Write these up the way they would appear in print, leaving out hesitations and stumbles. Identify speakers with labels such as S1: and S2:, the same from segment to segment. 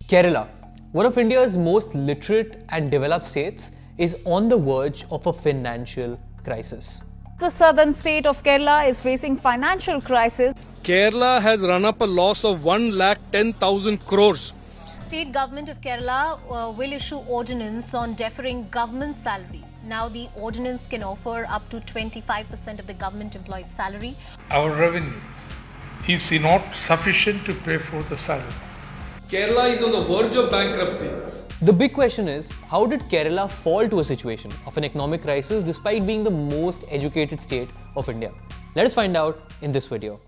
S1: Kerala, one of India's most literate and developed states, is on the verge of a financial crisis.
S2: The southern state of Kerala is facing financial crisis.
S3: Kerala has run up a loss of 1,10,000 crores.
S4: State government of Kerala will issue ordinance on deferring government salary. Now the ordinance can offer up to 25% of the government employee's salary.
S5: Our revenue is not sufficient to pay for the salary.
S3: Kerala is on the verge of bankruptcy.
S1: The big question is, how did Kerala fall to a situation of an economic crisis despite being the most educated state of India? Let us find out in this video.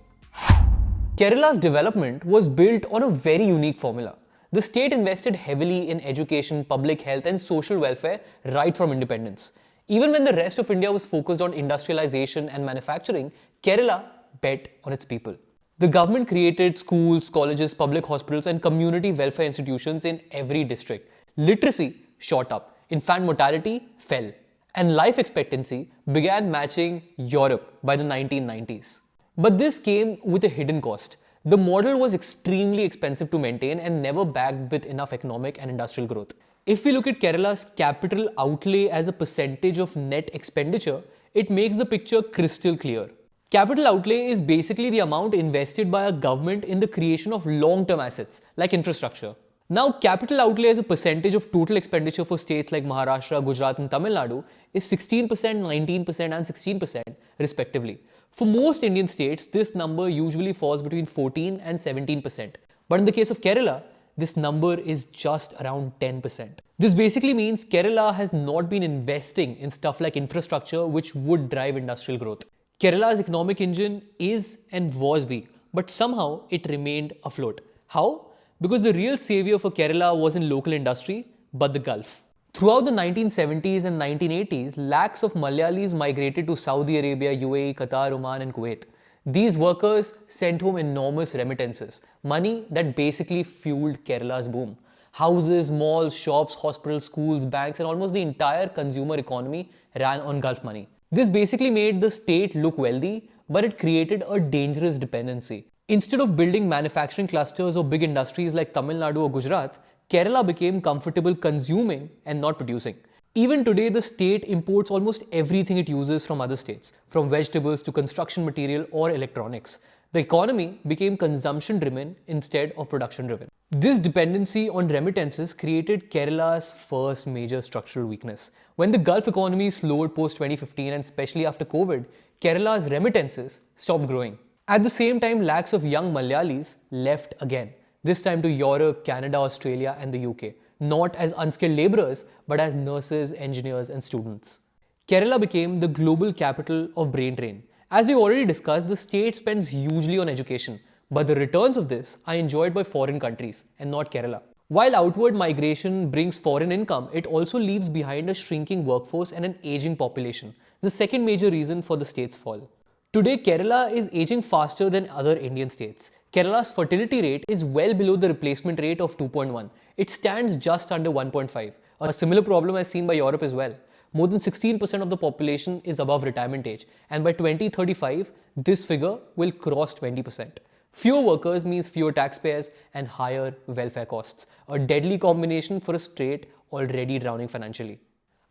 S1: Kerala's development was built on a very unique formula. The state invested heavily in education, public health and social welfare right from independence. Even when the rest of India was focused on industrialization and manufacturing, Kerala bet on its people. The government created schools, colleges, public hospitals and community welfare institutions in every district. Literacy shot up, infant mortality fell, and life expectancy began matching Europe by the 1990s. But this came with a hidden cost. The model was extremely expensive to maintain and never backed with enough economic and industrial growth. If we look at Kerala's capital outlay as a percentage of net expenditure, it makes the picture crystal clear. Capital outlay is basically the amount invested by a government in the creation of long-term assets like infrastructure. Now, capital outlay as a percentage of total expenditure for states like Maharashtra, Gujarat and Tamil Nadu is 16%, 19% and 16% respectively. For most Indian states, this number usually falls between 14 and 17%. But in the case of Kerala, this number is just around 10%. This basically means Kerala has not been investing in stuff like infrastructure which would drive industrial growth. Kerala's economic engine is and was weak, but somehow it remained afloat. How? Because the real savior for Kerala wasn't local industry, but the Gulf. Throughout the 1970s and 1980s, lakhs of Malayalis migrated to Saudi Arabia, UAE, Qatar, Oman and Kuwait. These workers sent home enormous remittances, money that basically fueled Kerala's boom. Houses, malls, shops, hospitals, schools, banks and almost the entire consumer economy ran on Gulf money. This basically made the state look wealthy, but it created a dangerous dependency. Instead of building manufacturing clusters or big industries like Tamil Nadu or Gujarat, Kerala became comfortable consuming and not producing. Even today, the state imports almost everything it uses from other states, from vegetables to construction material or electronics. The economy became consumption-driven instead of production-driven. This dependency on remittances created Kerala's first major structural weakness. When the Gulf economy slowed post-2015 and especially after COVID, Kerala's remittances stopped growing. At the same time, lakhs of young Malayalis left again, this time to Europe, Canada, Australia and the UK, not as unskilled labourers, but as nurses, engineers and students. Kerala became the global capital of brain drain. As we already discussed, the state spends hugely on education, but the returns of this are enjoyed by foreign countries and not Kerala. While outward migration brings foreign income, it also leaves behind a shrinking workforce and an aging population, the second major reason for the state's fall. Today, Kerala is aging faster than other Indian states. Kerala's fertility rate is well below the replacement rate of 2.1. It stands just under 1.5. A similar problem is seen by Europe as well. More than 16% of the population is above retirement age, and by 2035, this figure will cross 20%. Fewer workers means fewer taxpayers and higher welfare costs, a deadly combination for a state already drowning financially.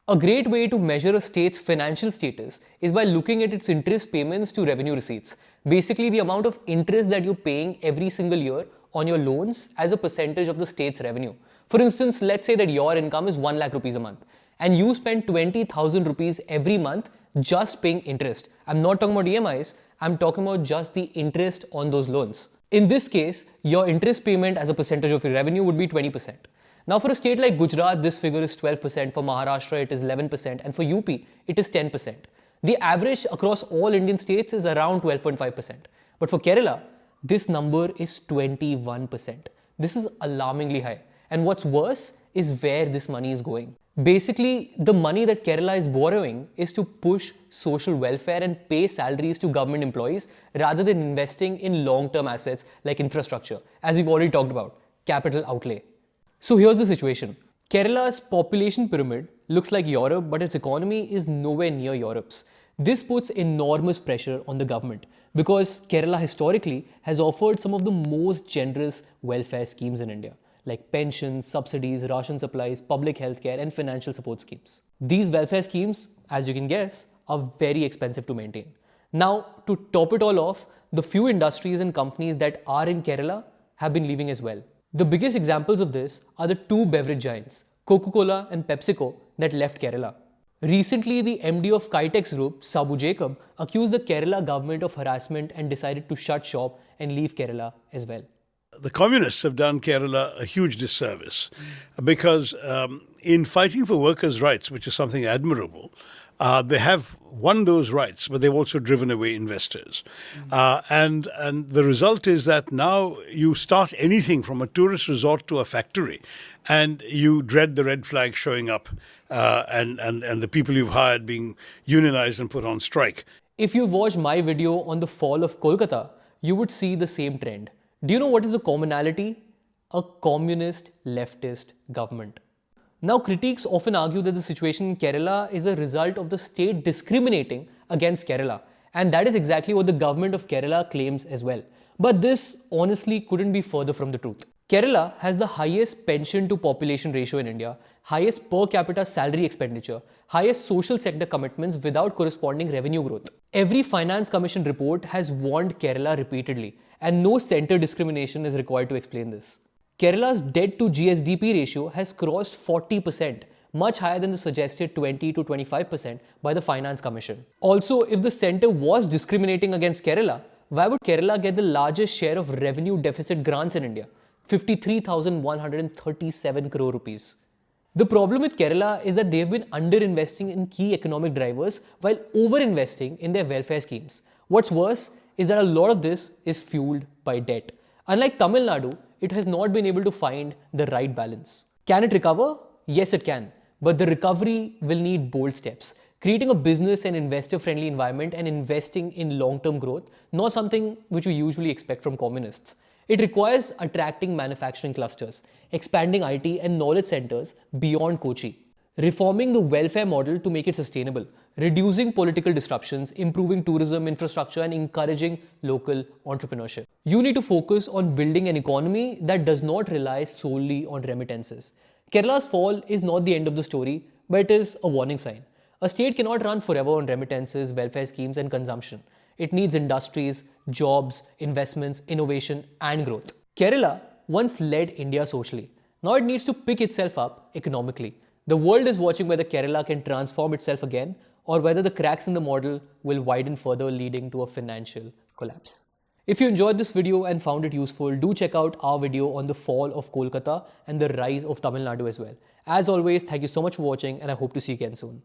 S1: A great way to measure a state's financial status is by looking at its interest payments to revenue receipts. Basically, the amount of interest that you're paying every single year on your loans as a percentage of the state's revenue. For instance, let's say that your income is 1 lakh rupees a month and you spend 20,000 rupees every month just paying interest. I'm not talking about EMIs, I'm talking about just the interest on those loans. In this case, your interest payment as a percentage of your revenue would be 20%. Now for a state like Gujarat, this figure is 12%, for Maharashtra it is 11% and for UP it is 10%. The average across all Indian states is around 12.5%. But for Kerala, this number is 21%. This is alarmingly high. And what's worse is where this money is going. Basically, the money that Kerala is borrowing is to push social welfare and pay salaries to government employees rather than investing in long-term assets like infrastructure, as we've already talked about, capital outlay. So here's the situation. Kerala's population pyramid looks like Europe, but its economy is nowhere near Europe's. This puts enormous pressure on the government because Kerala historically has offered some of the most generous welfare schemes in India. like pensions, subsidies, ration supplies, public healthcare, and financial support schemes. These welfare schemes, as you can guess, are very expensive to maintain. Now, to top it all off, the few industries and companies that are in Kerala have been leaving as well. The biggest examples of this are the two beverage giants, Coca-Cola and PepsiCo, that left Kerala. Recently, the MD of Kitex Group, Sabu Jacob, accused the Kerala government of harassment and decided to shut shop and leave Kerala as well.
S6: The communists have done Kerala a huge disservice because in fighting for workers' rights, which is something admirable, they have won those rights, but they've also driven away investors. And the result is that now you start anything from a tourist resort to a factory, and you dread the red flag showing up and the people you've hired being unionized and put on strike.
S1: If you've watched my video on the fall of Kolkata, you would see the same trend. Do you know what is the commonality? A communist leftist government. Now, critics often argue that the situation in Kerala is a result of the state discriminating against Kerala. And that is exactly what the government of Kerala claims as well. But this honestly couldn't be further from the truth. Kerala has the highest pension to population ratio in India, highest per capita salary expenditure, highest social sector commitments without corresponding revenue growth. Every Finance Commission report has warned Kerala repeatedly, and no center discrimination is required to explain this. Kerala's debt to GSDP ratio has crossed 40%, much higher than the suggested 20 to 25% by the Finance Commission. Also, if the centre was discriminating against Kerala, why would Kerala get the largest share of revenue deficit grants in India? 53,137 crore rupees. The problem with Kerala is that they've been underinvesting in key economic drivers while overinvesting in their welfare schemes. What's worse is that a lot of this is fueled by debt. Unlike Tamil Nadu, it has not been able to find the right balance. Can it recover? Yes, it can. But the recovery will need bold steps. Creating a business and investor-friendly environment and investing in long-term growth, not something which we usually expect from communists. It requires attracting manufacturing clusters, expanding IT and knowledge centers beyond Kochi, reforming the welfare model to make it sustainable, reducing political disruptions, improving tourism infrastructure, and encouraging local entrepreneurship. You need to focus on building an economy that does not rely solely on remittances. Kerala's fall is not the end of the story, but it is a warning sign. A state cannot run forever on remittances, welfare schemes, and consumption. It needs industries, jobs, investments, innovation, and growth. Kerala once led India socially. Now it needs to pick itself up economically. The world is watching whether Kerala can transform itself again or whether the cracks in the model will widen further, leading to a financial collapse. If you enjoyed this video and found it useful, do check out our video on the fall of Kolkata and the rise of Tamil Nadu as well. As always, thank you so much for watching, and I hope to see you again soon.